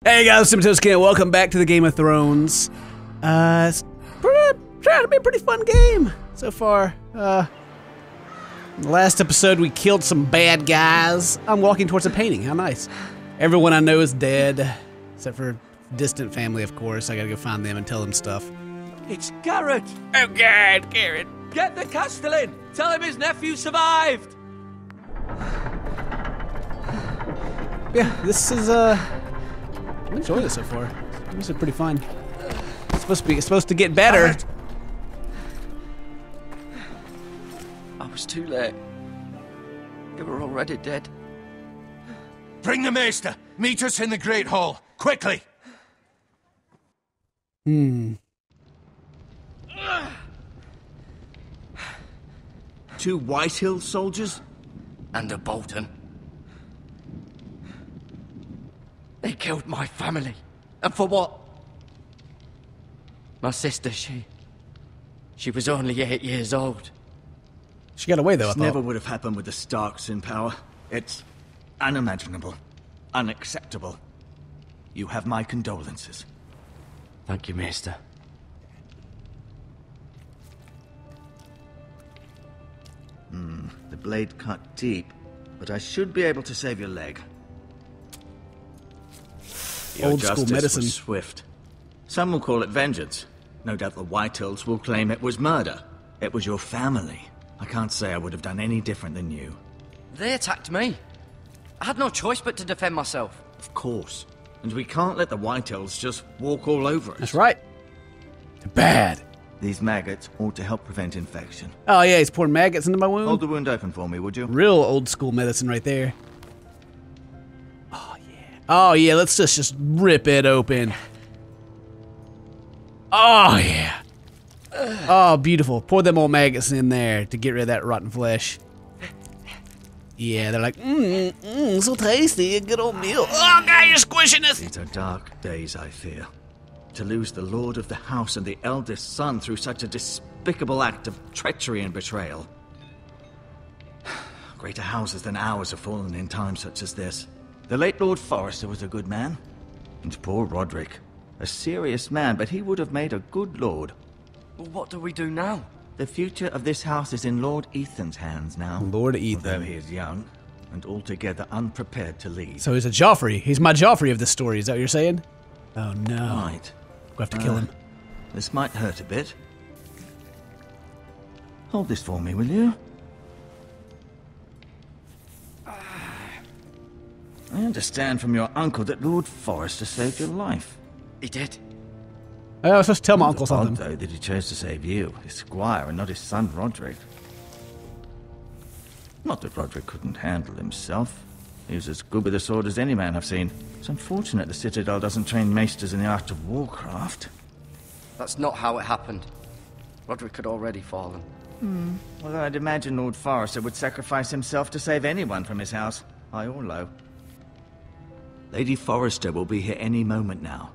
Hey guys, CinnamonToastKen. Welcome back to the Game of Thrones. It's trying to be a pretty fun game so far. In the last episode, we killed some bad guys. I'm walking towards a painting. How nice. Everyone I know is dead, except for distant family, of course. I gotta go find them and tell them stuff. It's Garrett! Oh God, Garrett. Get the Castellan! Tell him his nephew survived! Yeah, this is, I'm enjoying it so far. This is pretty fun. It's supposed to get better. Garrett. I was too late. They were already dead. Bring the maester. Meet us in the Great Hall. Quickly. Two Whitehill soldiers? And a Bolton. They killed my family. And for what? My sister, she was only 8 years old. She got away though, I This thought. never would have happened with the Starks in power. It's unimaginable. Unacceptable. You have my condolences. Thank you, Maester. The blade cut deep, but I should be able to save your leg. Your Old school justice medicine. was swift. Some will call it vengeance. No doubt the Whitehills will claim it was murder. It was your family. I can't say I would have done any different than you. They attacked me. I had no choice but to defend myself. Of course. And we can't let the Whitehills just walk all over us. That's right. They're bad. These maggots ought to help prevent infection. Oh yeah, he's pouring maggots into my wound. Hold the wound open for me, would you? Real old school medicine right there. Oh yeah. Oh yeah, let's just rip it open. Oh yeah. Oh, beautiful. Pour them old maggots in there to get rid of that rotten flesh. Yeah, they're like, so tasty, a good old meal. Oh God, you're squishing us. These are dark days, I fear. To lose the lord of the house and the eldest son through such a despicable act of treachery and betrayal. Greater houses than ours have fallen in times such as this. The late Lord Forrester was a good man. And poor Roderick. A serious man, but he would have made a good lord. Well, what do we do now? The future of this house is in Lord Ethan's hands now. Lord Although Ethan. he is young and altogether unprepared to lead. So he's a Joffrey. He's my Joffrey of this story. Is that what you're saying? Oh no. Right. We'll have to kill him. This might hurt a bit. Hold this for me, will you? I understand from your uncle that Lord Forrester saved your life. He did. I was supposed to tell my uncle Odd, something. though, that he chose to save you, his squire, and not his son Roderick. Not that Roderick couldn't handle himself. He was as good with a sword as any man I've seen. It's unfortunate the Citadel doesn't train maesters in the art of warcraft. That's not how it happened. Roderick had already fallen. Well, I'd imagine Lord Forrester would sacrifice himself to save anyone from his house, high or low. Lady Forrester will be here any moment now.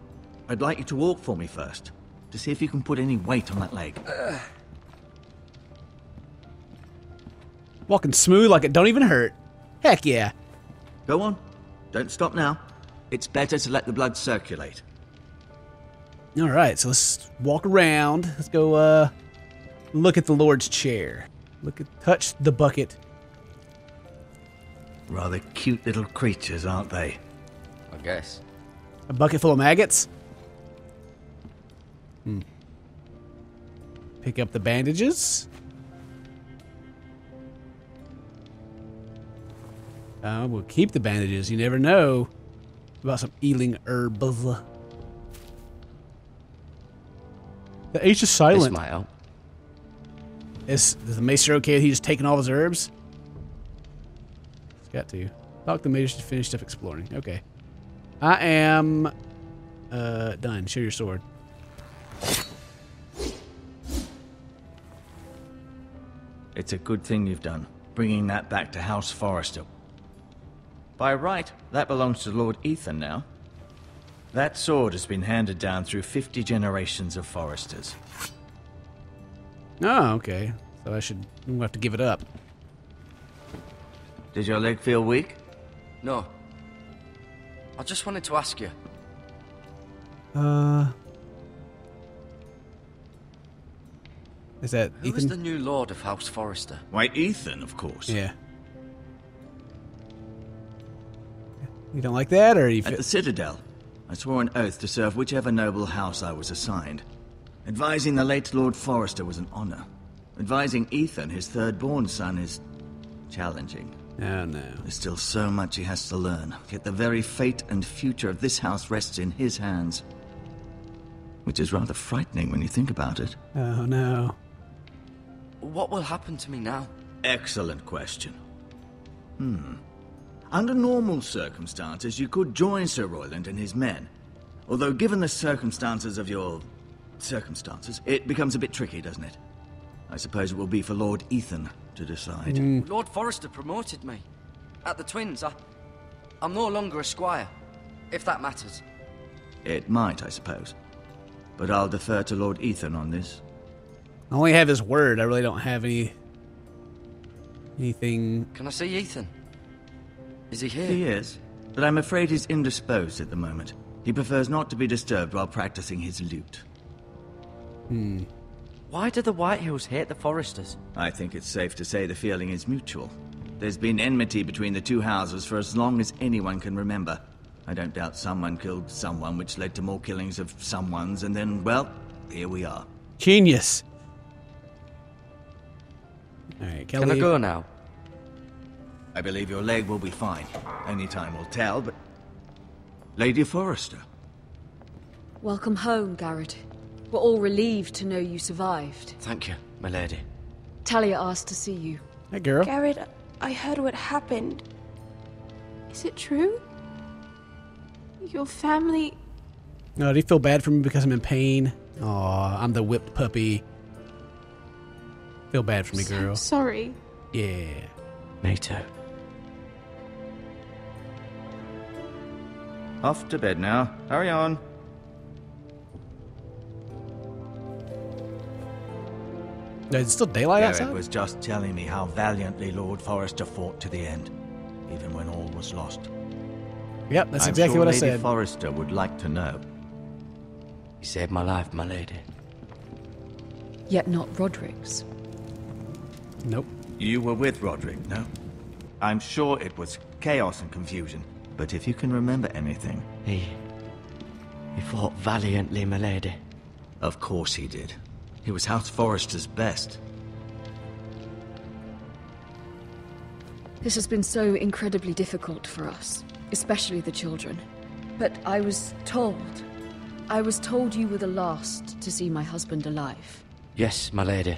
I'd like you to walk for me first, to see if you can put any weight on that leg. Walking smooth like it don't even hurt. Heck yeah. Go on. Don't stop now. It's better to let the blood circulate. All right, so let's walk around. Let's go look at the Lord's chair. Touch the bucket. Rather cute little creatures, aren't they? I guess. A bucket full of maggots. Pick up the bandages. We'll keep the bandages. You never know about some healing herbs. The H is This silent. might help. Is the maester okay with he just taking all his herbs? He's got to. Talk to the maester to finish up exploring. Okay. I am done. Show your sword. It's a good thing you've done, bringing that back to House Forrester. By right, that belongs to Lord Ethan now. That sword has been handed down through 50 generations of Forresters. Oh, okay. So we'll have to give it up. Did your leg feel weak? No. I just wanted to ask you, Is that Who Ethan? is the new Lord of House Forrester? Why, Ethan, of course. Yeah. You don't like that, or you? At the Citadel, I swore an oath to serve whichever noble house I was assigned. Advising the late Lord Forrester was an honor. Advising Ethan, his third-born son, is challenging. Oh no. There's still so much he has to learn, yet the very fate and future of this house rests in his hands. Which is rather frightening when you think about it. Oh no. What will happen to me now? Excellent question. Under normal circumstances, you could join Sir Royland and his men. Although given the circumstances of your... circumstances, it becomes a bit tricky, doesn't it? I suppose it will be for Lord Ethan to decide. Lord Forrester promoted me. At the Twins, I'm no longer a squire, if that matters. It might, I suppose. But I'll defer to Lord Ethan on this. I only have his word. I really don't have anything. Can I see Ethan? Is he here? He is, but I'm afraid he's indisposed at the moment. He prefers not to be disturbed while practicing his lute. Why do the Whitehills hate the Forresters? I think it's safe to say the feeling is mutual. There's been enmity between the two houses for as long as anyone can remember. I don't doubt someone killed someone, which led to more killings of someones, and then, well, here we are. Genius. All right, Kelly. Can I go now? I believe your leg will be fine. Only time will tell, but... Lady Forrester. Welcome home, Garrett. We're all relieved to know you survived. Thank you, my lady. Talia asked to see you. Hey, girl. Garrett, I heard what happened. Is it true? Your family... No, do you feel bad for me because I'm in pain? Aw, I'm the whipped puppy. Feel bad for me, girl. Sorry. Yeah. Me too. Off to bed now. Hurry on. It's still daylight Garrett outside? was just telling me how valiantly Lord Forrester fought to the end, even when all was lost. Yep, that's I'm exactly sure what I Lady said. Forrester would like to know. You saved my life, my lady. Yet not Roderick's. Nope. You were with Roderick, no? I'm sure it was chaos and confusion, but if you can remember anything... He fought valiantly, my lady. Of course he did. He was House Forrester's best. This has been so incredibly difficult for us, especially the children. But I was told you were the last to see my husband alive. Yes, my lady.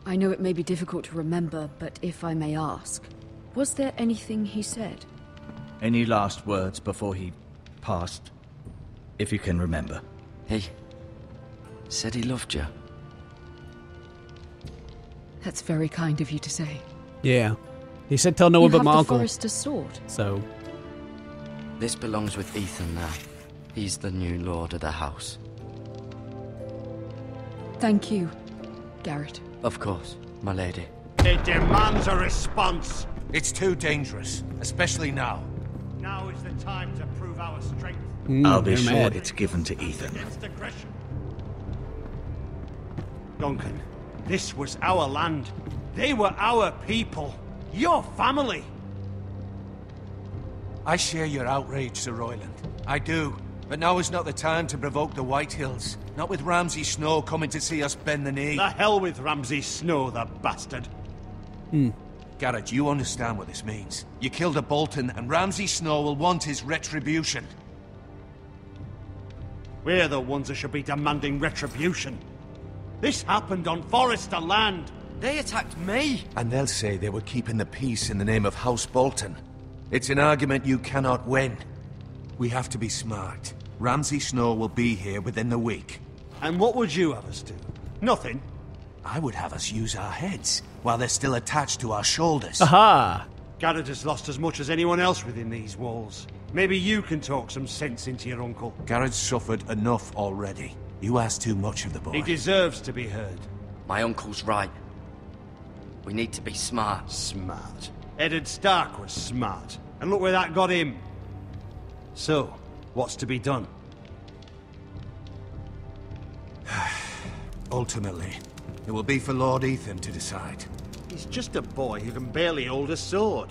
I know it may be difficult to remember, but if I may ask, was there anything he said? Any last words before he passed? If you can remember. He said he loved you. That's very kind of you to say. Yeah. He said tell no one You but my have the uncle. Forrester's sword. So, This belongs with Ethan now. He's the new lord of the house. Thank you, Garrett. Of course, my lady. It demands a response. It's too dangerous, especially now. Now is the time to prove our strength I'll be they're sure mad. it's given to Ethan. against aggression. Duncan, this was our land. They were our people. Your family. I share your outrage, Sir Royland. I do. But now is not the time to provoke the Whitehills. Not with Ramsay Snow coming to see us bend the knee. The hell with Ramsay Snow, the bastard. Garrett, you understand what this means. You killed a Bolton, and Ramsay Snow will want his retribution. We're the ones that should be demanding retribution. This happened on Forrester land. They attacked me! And they'll say they were keeping the peace in the name of House Bolton. It's an argument you cannot win. We have to be smart. Ramsay Snow will be here within the week. And what would you have us do? Nothing. I would have us use our heads, while they're still attached to our shoulders. aha. Garrett has lost as much as anyone else within these walls. Maybe you can talk some sense into your uncle. Garrett's suffered enough already. You ask too much of the boy. He deserves to be heard. My uncle's right. We need to be smart. Smart. Eddard Stark was smart. And look where that got him. So, what's to be done? Ultimately, it will be for Lord Ethan to decide. He's just a boy who can barely hold a sword.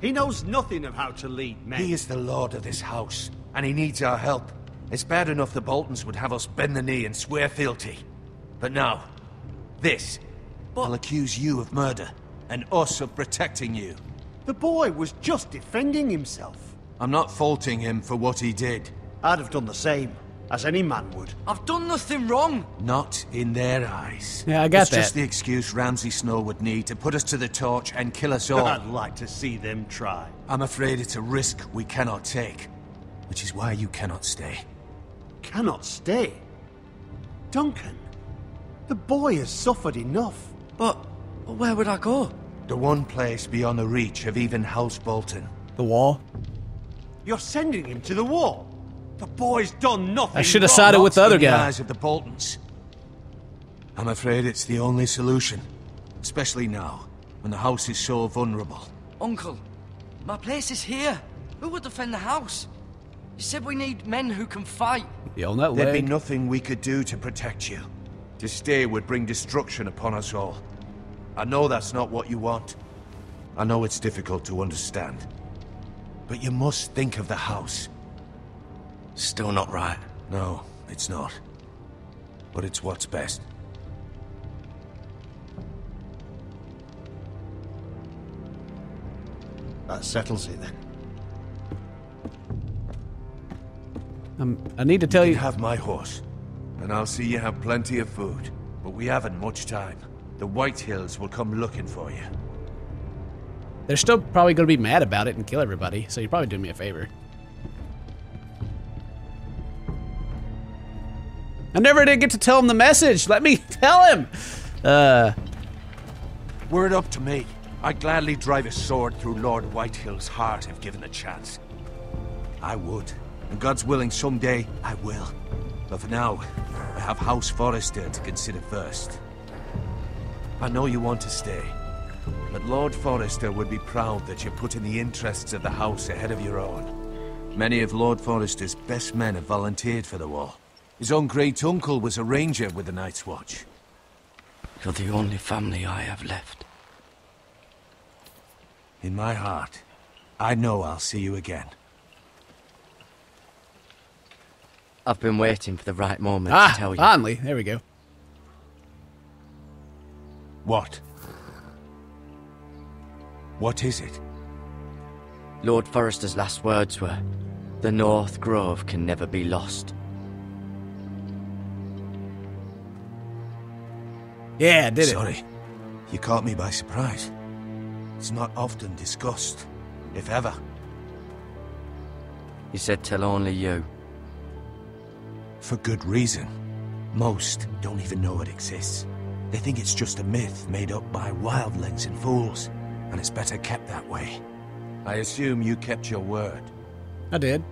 He knows nothing of how to lead men. He is the lord of this house, and he needs our help. It's bad enough the Boltons would have us bend the knee and swear fealty. But now, this will accuse you of murder, and us of protecting you. The boy was just defending himself. I'm not faulting him for what he did. I'd have done the same, as any man would. I've done nothing wrong. Not in their eyes. Yeah, I got it's that. just the excuse Ramsay Snow would need to put us to the torch and kill us all. I'd like to see them try. I'm afraid it's a risk we cannot take, which is why you cannot stay. Cannot stay? Duncan, the boy has suffered enough. But where would I go? The one place beyond the reach of even House Bolton. The wall. You're sending him to the wall. The boy's done nothing I should have wrong. sided with the other In the guy. eyes of the Boltons. I'm afraid it's the only solution, especially now, when the house is so vulnerable. Uncle, my place is here. Who would defend the house? You said we need men who can fight. The old nut There'd be leg. nothing we could do to protect you. To stay would bring destruction upon us all. I know that's not what you want. I know it's difficult to understand. But you must think of the house. Still not right. No, it's not. But it's what's best. That settles it then. I need to tell You you. can have my horse, and I'll see you have plenty of food. But we haven't much time. The White Hills will come looking for you. They're still probably going to be mad about it and kill everybody, so you're probably doing me a favor. I never did get to tell him the message. Let me tell him. Were it up to me, I'd gladly drive a sword through Lord Whitehill's heart if given a chance. I would. And God's willing, someday I will. But for now, I have House Forrester to consider first. I know you want to stay, but Lord Forrester would be proud that you're putting the interests of the house ahead of your own. Many of Lord Forrester's best men have volunteered for the war. His own great-uncle was a ranger with the Night's Watch. You're the only family I have left. In my heart, I know I'll see you again. I've been waiting for the right moment to tell you. Finally. There we go. What? What is it? Lord Forrester's last words were, "The North Grove can never be lost." Yeah, I did it. Sorry. You caught me by surprise. It's not often discussed, if ever. He said tell only you. For good reason. Most don't even know it exists. They think it's just a myth made up by wildlings and fools, and it's better kept that way. I assume you kept your word. I did.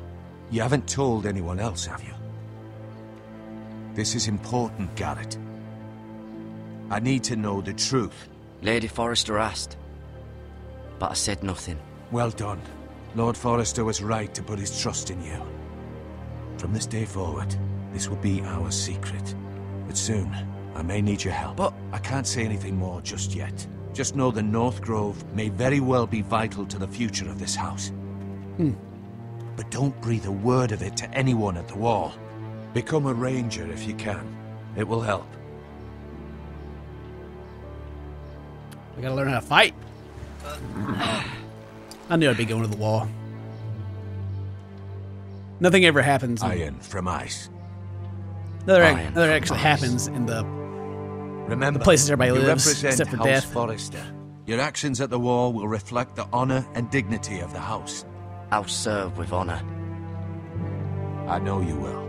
You haven't told anyone else, have you? This is important, Garrett. I need to know the truth. Lady Forrester asked, but I said nothing. Well done. Lord Forrester was right to put his trust in you. From this day forward, this will be our secret. But soon, I may need your help. But I can't say anything more just yet. Just know the North Grove may very well be vital to the future of this house. But don't breathe a word of it to anyone at the wall. Become a ranger if you can. It will help. I gotta learn how to fight. I knew I'd be going to the wall. Nothing ever happens. Iron from ice. Nothing actually happens in the Remember, places everybody you lives, represent except for House death. Forrester. Your actions at the wall will reflect the honor and dignity of the house. I'll serve with honor. I know you will.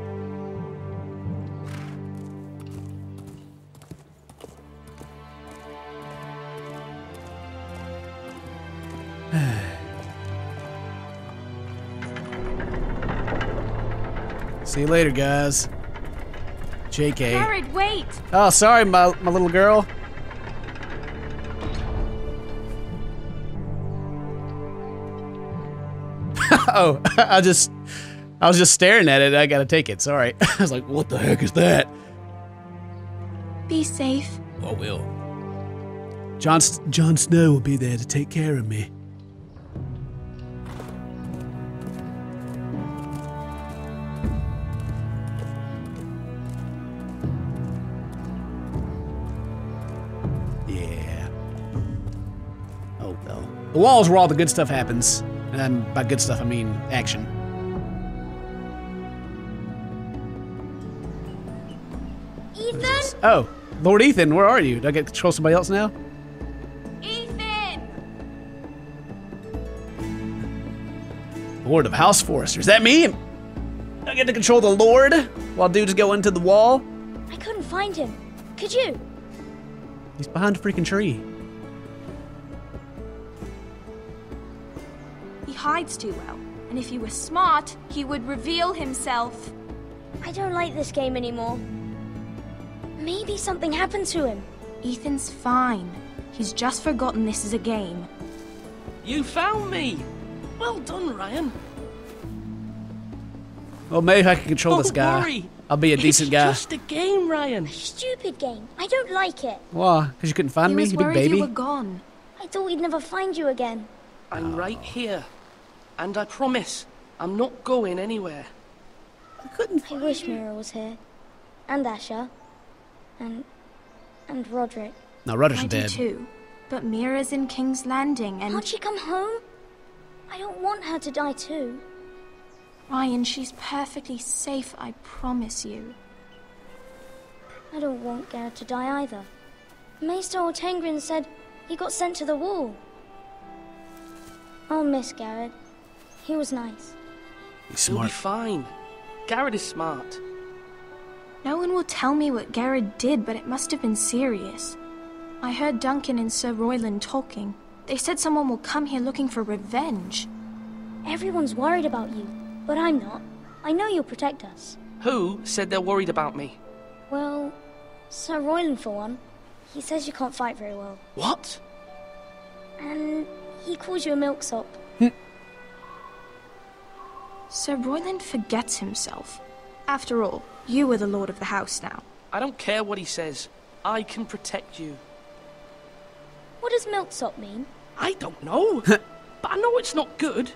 See you later, guys. JK. Jared, wait! Oh, sorry, my little girl. Oh, I was just staring at it. I gotta take it. Sorry. I was like, what the heck is that? Be safe. I will. Jon Snow will be there to take care of me. Yeah. Oh well. The wall's where all the good stuff happens. And by good stuff, I mean action. Ethan? Oh, Lord Ethan, where are you? Do I get to control somebody else now? Ethan! Lord of House Foresters. Is that me? Do I get to control the Lord while dudes go into the wall? I couldn't find him. Could you? He's behind a freaking tree. He hides too well. And if he were smart, he would reveal himself. I don't like this game anymore. Maybe something happened to him. Ethan's fine. He's just forgotten this is a game. You found me! Well done, Ryan. Well, maybe if I can control this Don't guy, worry. I'll be a decent guy. It's just a game, Ryan. Stupid game. I don't like it. Why? Because you couldn't find He me, was you big worried baby? you were gone. I thought we'd never find you again. I'm right here. And I promise, I'm not going anywhere. I wish Mira was here. And Asher. And Roderick. No, Roderick's I do dead. too. But Mira's in King's Landing and... Can't she come home? I don't want her to die too. Ryan, she's perfectly safe, I promise you. I don't want Garrett to die either. Maester Ortengrin said he got sent to the wall. I'll miss Garrett. He was nice. He's You'll be smart. fine. Garrett is smart. No one will tell me what Garrett did, but it must have been serious. I heard Duncan and Sir Royland talking. They said someone will come here looking for revenge. Everyone's worried about you, but I'm not. I know you'll protect us. Who said they're worried about me? Well, Sir Royland for one. He says you can't fight very well. What? And he calls you a milksop. Sir Royland forgets himself. After all, you are the lord of the house now. I don't care what he says. I can protect you. What does milksop mean? I don't know. But I know it's not good.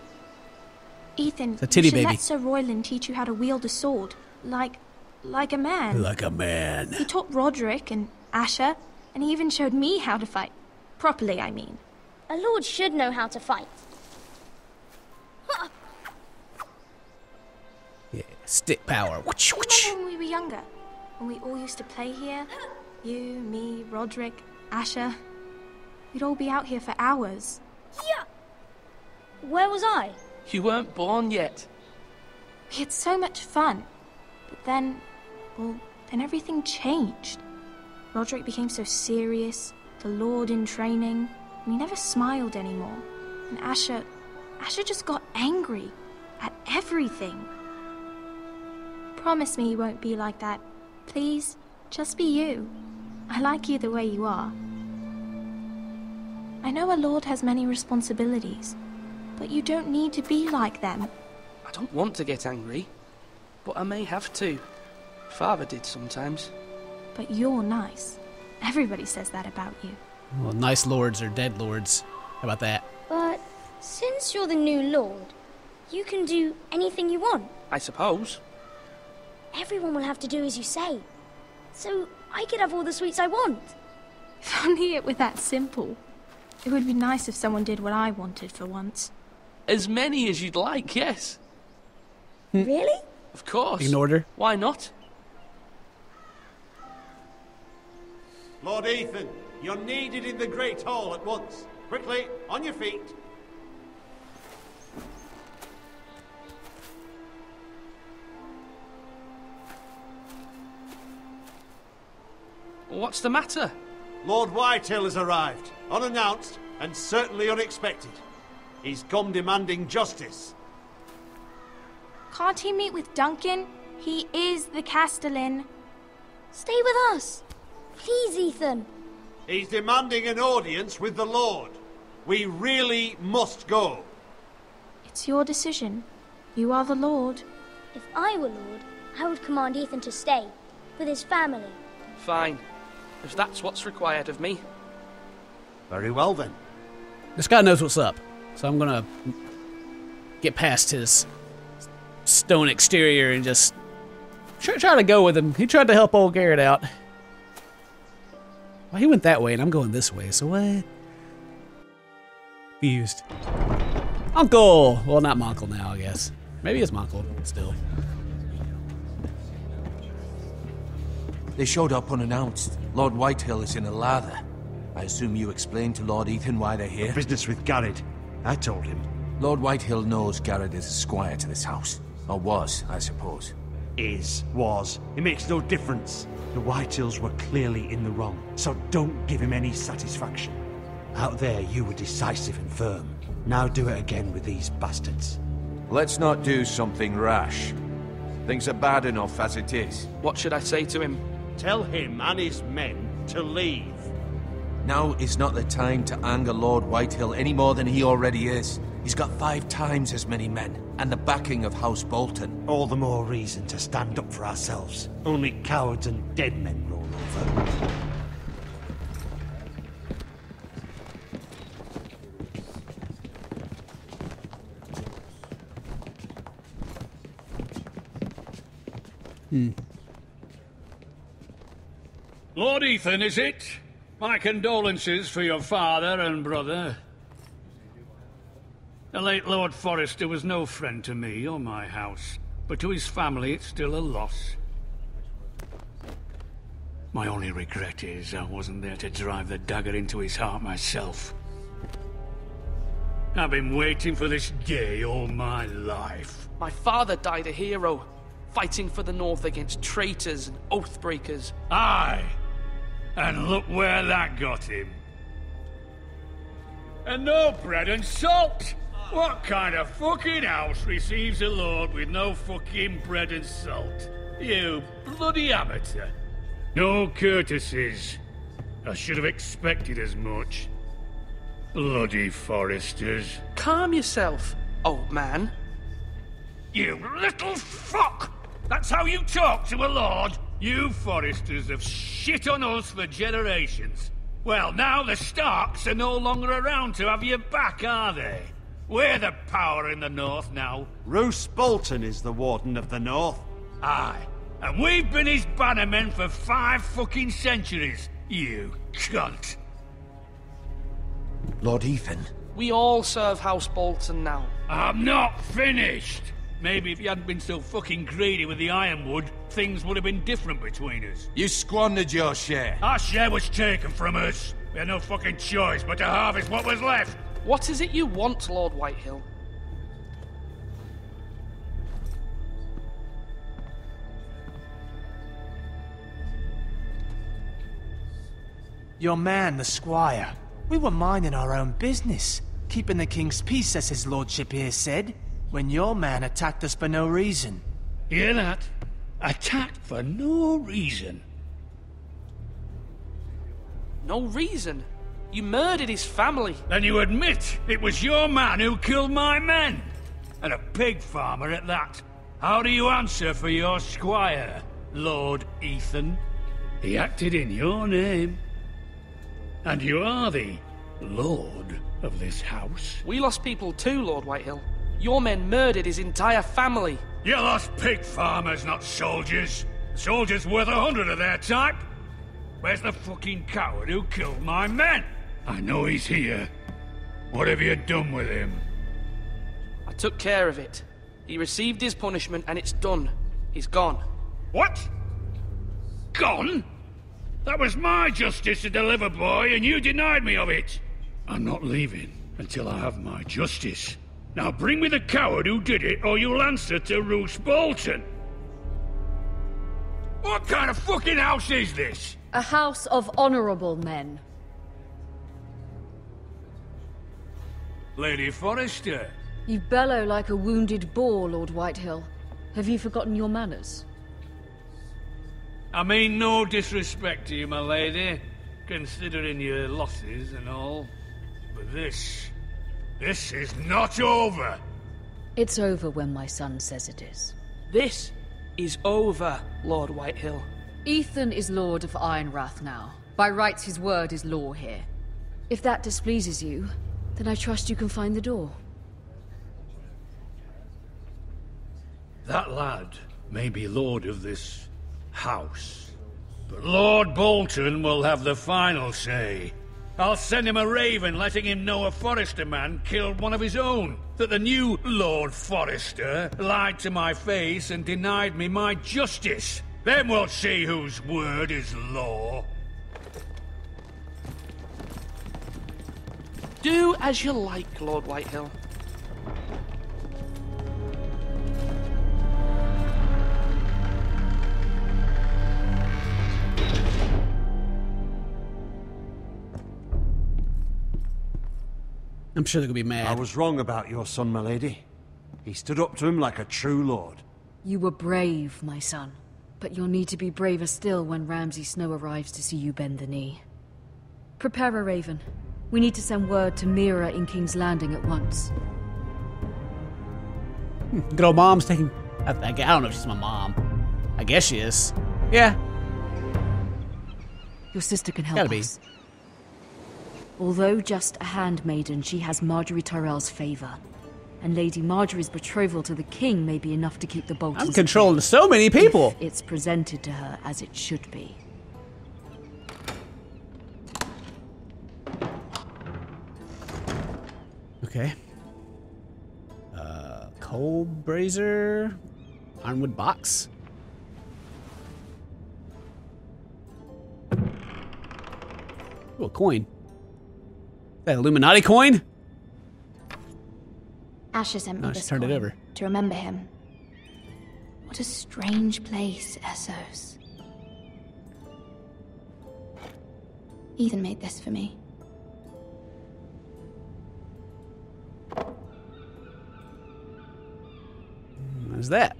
Ethan, a titty you should baby. let Sir Royland teach you how to wield a sword. Like a man. Like a man. He taught Roderick and Asher, and he even showed me how to fight. Properly, I mean. A lord should know how to fight. Yeah, stick power. Whoosh, whoosh. Remember when we were younger? When we all used to play here? You, me, Roderick, Asher. We'd all be out here for hours. Yeah. Where was I? You weren't born yet. We had so much fun. But then, well, then everything changed. Roderick became so serious, the Lord in training, and he never smiled anymore. And Asher just got angry at everything. Promise me you won't be like that. Please, just be you. I like you the way you are. I know a lord has many responsibilities, but you don't need to be like them. I don't want to get angry, but I may have to. Father did sometimes. But you're nice. Everybody says that about you. Well, nice lords are dead lords. How about that? But since you're the new lord, you can do anything you want. I suppose. Everyone will have to do as you say. So I could have all the sweets I want. If only it were that simple. It would be nice if someone did what I wanted for once. As many as you'd like, yes. Really? Of course. In order. Why not? Lord Ethan, you're needed in the Great Hall at once. Quickly, on your feet. What's the matter? Lord Whitehill has arrived, unannounced and certainly unexpected. He's come demanding justice. Can't he meet with Duncan? He is the Castellan. Stay with us. Please, Ethan. He's demanding an audience with the Lord. We really must go. It's your decision. You are the Lord. If I were lord, I would command Ethan to stay with his family. Fine. if that's what's required of me. Very well, then. This guy knows what's up, so I'm gonna get past his stone exterior and just try to go with him. He tried to help old Garrett out. Well, he went that way, and I'm going this way, so what? Confused. Uncle! Well, not Monkle now, I guess. Maybe it's Monkle, still. They showed up unannounced. Lord Whitehill is in a lather. I assume you explained to Lord Ethan why they're here? Business with Garrett. I told him. Lord Whitehill knows Garrett is a squire to this house. Or was, I suppose. Was. It makes no difference. The Whitehills were clearly in the wrong, so don't give him any satisfaction. Out there, you were decisive and firm. Now do it again with these bastards. Let's not do something rash. Things are bad enough as it is. What should I say to him? Tell him and his men to leave. Now is not the time to anger Lord Whitehill any more than he already is. He's got 5 times as many men, and the backing of House Bolton. All the more reason to stand up for ourselves. Only cowards and dead men roll over. Lord Ethan, is it? My condolences for your father and brother. The late Lord Forrester was no friend to me or my house, but to his family it's still a loss. My only regret is I wasn't there to drive the dagger into his heart myself. I've been waiting for this day all my life. My father died a hero, fighting for the North against traitors and oathbreakers. Aye, and look where that got him. And no bread and salt! What kind of fucking house receives a lord with no fucking bread and salt? You bloody amateur. No courtesies. I should have expected as much. Bloody Forresters. Calm yourself, old man. You little fuck! That's how you talk to a lord? You Forresters have shit on us for generations. Well, now the Starks are no longer around to have your back, are they? We're the power in the North now. Roose Bolton is the Warden of the North. Aye, and we've been his bannermen for 5 fucking centuries, you cunt. Lord Ethan. We all serve House Bolton now. I'm not finished. Maybe if you hadn't been so fucking greedy with the ironwood, things would have been different between us. You squandered your share. Our share was taken from us. We had no fucking choice but to harvest what was left. What is it you want, Lord Whitehill? Your man, the squire. We were minding our own business, keeping the king's peace, as his lordship here said, when your man attacked us for no reason. Hear that? Attacked for no reason. No reason? You murdered his family. Then you admit it was your man who killed my men? And a pig farmer at that. How do you answer for your squire, Lord Ethan? He acted in your name. And you are the lord of this house. We lost people too, Lord Whitehill. Your men murdered his entire family. You lost pig farmers, not soldiers. Soldiers worth 100 of their type. Where's the fucking coward who killed my men? I know he's here. What have you done with him? I took care of it. He received his punishment and it's done. He's gone. What? Gone? That was my justice to deliver, boy, and you denied me of it. I'm not leaving until I have my justice. Now bring me the coward who did it, or you'll answer to Roose Bolton. What kind of fucking house is this? A house of honorable men. Lady Forrester. You bellow like a wounded boar, Lord Whitehill. Have you forgotten your manners? I mean no disrespect to you, my lady, considering your losses and all. But this is not over. It's over when my son says it is. This is over, Lord Whitehill. Ethan is Lord of Ironrath now, By rights, his word is law here. If that displeases you, then I trust you can find the door. That lad may be lord of this house, but Lord Bolton will have the final say. I'll send him a raven letting him know a Forrester man killed one of his own. That the new Lord Forrester lied to my face and denied me my justice. Then we'll see whose word is law. Do as you like, Lord Whitehill. I'm sure they're gonna be mad. I was wrong about your son, my lady. He stood up to him like a true lord. You were brave, my son. But you'll need to be braver still when Ramsay Snow arrives to see you bend the knee. Prepare a raven. We need to send word to Mira in King's Landing at once. Good old mom's taking... I don't know if she's my mom. I guess she is. Yeah. Your sister can help Gotta be. us. Although just a handmaiden, she has Marjorie Tyrell's favor. And Lady Marjorie's betrothal to the king may be enough to keep the Boltons... I'm controlling so many people! If it's presented to her as it should be. Okay. Coal brazier... Ironwood box? Ooh, a coin. That Illuminati coin? Asher sent me No, she this turned it coin over. to remember him. What a strange place, Essos. Ethan made this for me. What is that?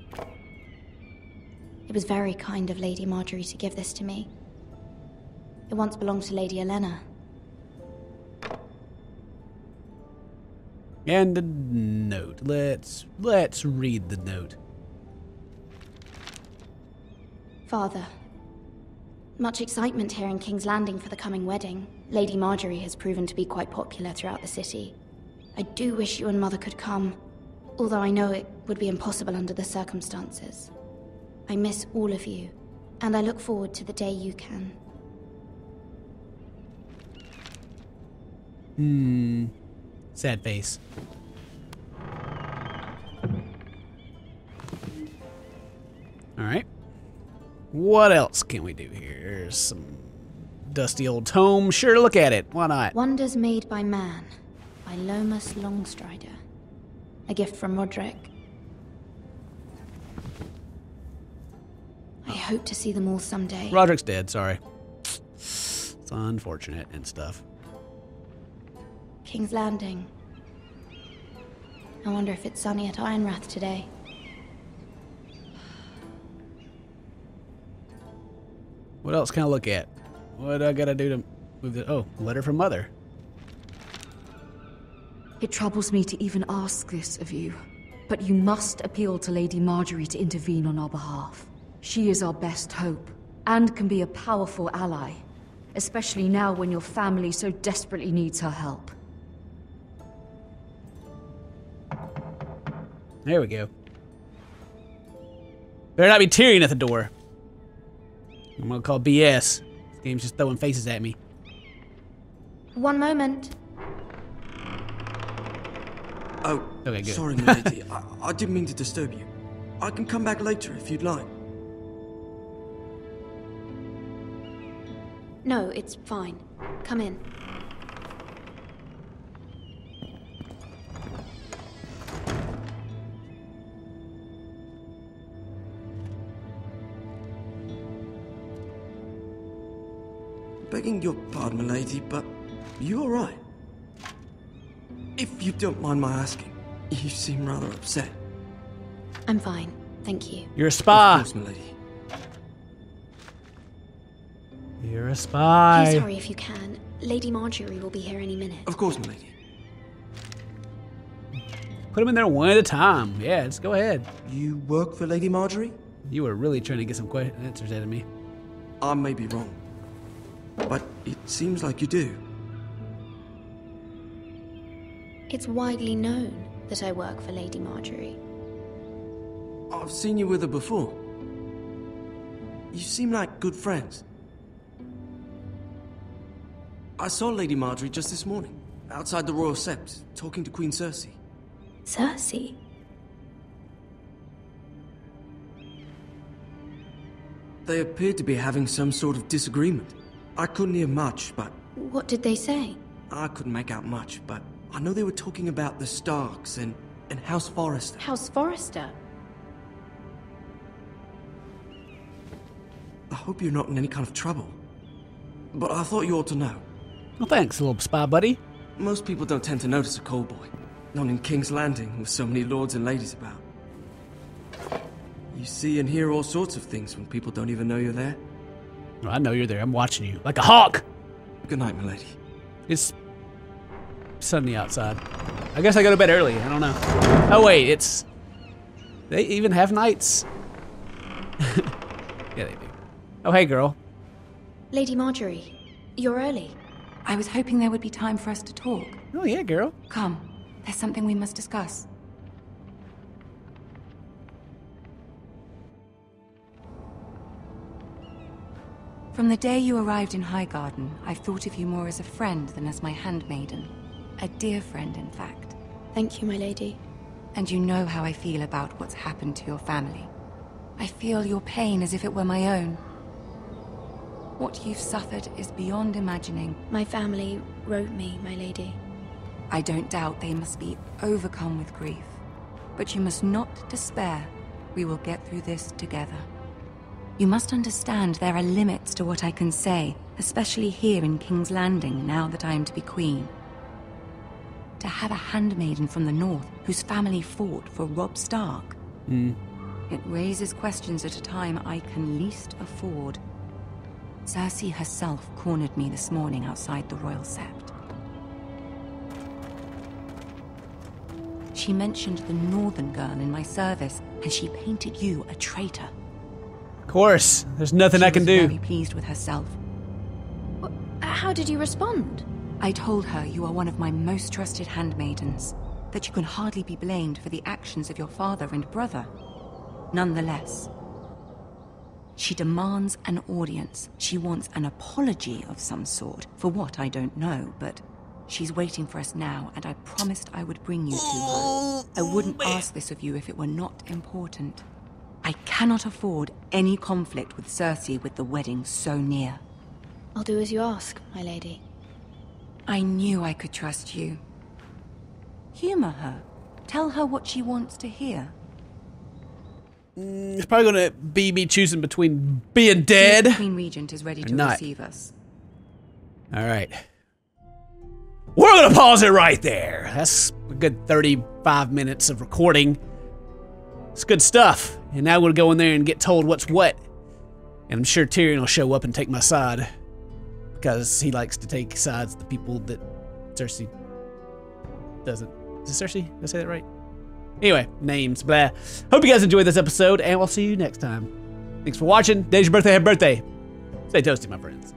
It was very kind of Lady Marjorie to give this to me. It once belonged to Lady Elena. And the note. Let's read the note. Father, much excitement here in King's Landing for the coming wedding. Lady Marjorie has proven to be quite popular throughout the city. I do wish you and Mother could come, although I know it would be impossible under the circumstances. I miss all of you, and I look forward to the day you can. Sad face. Alright. What else can we do here? There's some dusty old tome. Sure, look at it. Why not? Wonders Made by Man, by Lomas Longstrider. A gift from Roderick. I hope to see them all someday. Roderick's dead, sorry. It's unfortunate and stuff. King's Landing. I wonder if it's sunny at Ironrath today. What else can I look at? What do I gotta do to move the... Oh, letter from Mother. It troubles me to even ask this of you, but you must appeal to Lady Marjorie to intervene on our behalf. She is our best hope, and can be a powerful ally, especially now when your family so desperately needs her help. There we go. Better not be Tyrion at the door. I'm gonna call BS. This game's just throwing faces at me. One moment. Oh, okay, good. Sorry, lady. I didn't mean to disturb you. I can come back later if you'd like. No, it's fine. Come in. Begging your pardon, my lady, but you all right? If you don't mind my asking, you seem rather upset. I'm fine, thank you. You're a spy. Of course, my lady. You're a spy. Please hurry if you can. Lady Marjorie will be here any minute. Of course, my lady. Put them in there one at a time. Yeah, just go ahead. You work for Lady Marjorie? You were really trying to get some answers out of me. I may be wrong. but it seems like you do. It's widely known that I work for Lady Marjorie. I've seen you with her before. You seem like good friends. I saw Lady Marjorie just this morning, outside the Royal Sept, talking to Queen Cersei. Cersei? They appeared to be having some sort of disagreement. I couldn't hear much, but... What did they say? I couldn't make out much, but I know they were talking about the Starks and House Forrester. House Forrester? I hope you're not in any kind of trouble. But I thought you ought to know. Well, thanks, little spy buddy. Most people don't tend to notice a call boy. Not in King's Landing, with so many lords and ladies about. You see and hear all sorts of things when people don't even know you're there. Well, I know you're there. I'm watching you. Like a hawk! Good night, milady. It's sunny outside. I guess I go to bed early. I don't know. Oh, wait. It's... They even have nights. Yeah, they do. Oh, hey, girl. Lady Marjorie, you're early. I was hoping there would be time for us to talk. Oh, yeah, girl. Come. There's something we must discuss. From the day you arrived in Highgarden, I've thought of you more as a friend than as my handmaiden. A dear friend, in fact. Thank you, my lady. And you know how I feel about what's happened to your family. I feel your pain as if it were my own. What you've suffered is beyond imagining. My family wrote me, my lady. I don't doubt they must be overcome with grief. But you must not despair. We will get through this together. You must understand there are limits to what I can say, especially here in King's Landing, now that I am to be queen. To have a handmaiden from the north whose family fought for Robb Stark. It raises questions at a time I can least afford. Cersei herself cornered me this morning outside the Royal Sept. She mentioned the northern girl in my service, and she painted you a traitor. Of course. There's nothing I can do. She was very pleased with herself. How did you respond? I told her you are one of my most trusted handmaidens, that you can hardly be blamed for the actions of your father and brother. Nonetheless, she demands an audience. She wants an apology of some sort, for what I don't know, but she's waiting for us now, and I promised I would bring you to her. I wouldn't ask this of you if it were not important. I cannot afford any conflict with Cersei with the wedding so near. I'll do as you ask, my lady. I knew I could trust you. Humor her. Tell her what she wants to hear. It's probably gonna be me choosing between being dead. The Queen Regent is ready to receive us. All right. We're gonna pause it right there. That's a good 35 minutes of recording. It's good stuff. And now we're gonna go in there and get told what's what. And I'm sure Tyrion will show up and take my side. Because he likes to take sides of the people that Cersei doesn't. Is it Cersei? Did I say that right? Anyway, names, blah. Hope you guys enjoyed this episode, and we'll see you next time. Thanks for watching. Today's your birthday. Happy birthday. Stay toasty, my friends.